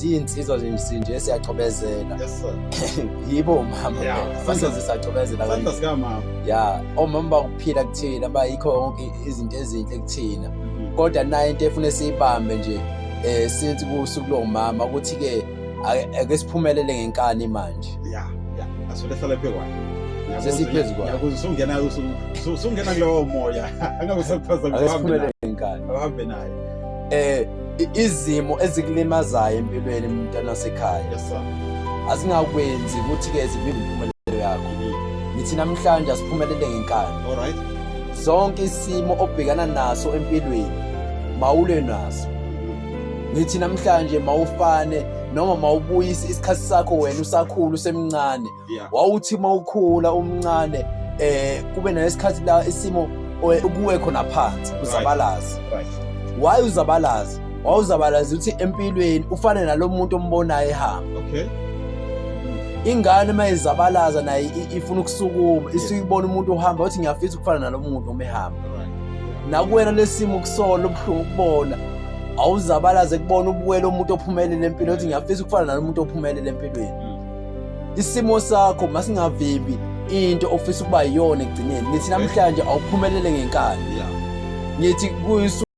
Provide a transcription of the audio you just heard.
siyinsizwa nje siyachobezela. Yes sir. Yibo mama basenze sachobezela Sandla sikamama. ya omama bakuphila kuthina bayikho yonke izinto ezinhle kuthina kodwa nayo into efuna siyibambe nje since kusuku lo mama ukuthi ke ake siphumelele ngenkani manje. Yeah. Asole hlala phekwayo. Sesiphezulu kwayo. Yakuze usungena kulowo moya. Angabe usaphaza Siphumelele ngenkani. uhambe naye. Izimo ezikulimazayo empilweni umntana wasekhaya Yes sir. asingakwenzi ukuthi ke zivimbe impumelelo yakho. Ngithi namhlanje asiphumelele ngenkani. All right. Zonke isimo obhekana naso empilweni mawule naso. Ngithi namhlanje mawufane noma mawubuyisa isikhathi sakho wena usakhulu usemncane. Wawuthi mawukhula umncane kube nesikhathi la isimo kuwe khona phansi uzabalaza. Right. Why uzabalaza? Wawuzabalaza ukuthi empilweni ufane nalomuntu ombonayo ehamba. Okay. Ingane mayizabalaza naye ifuna ukusukuma isibona umuntu uhamba uthi ngiyafisa ukufana nalomuntu uma ehamba. Nakuwena lesimo kusolo obuhlungu ukubona awuzabalaze kubona ubuwele umuntu ophumelele empilweni uthi ngiyafisa ukufana nalomuntu ophumelele empilweni. Isimo sakho masingavimbi into ofisa ukuba yiyona egcineni. Nithi namhlanje awuphumelele ngenkani. Ngithi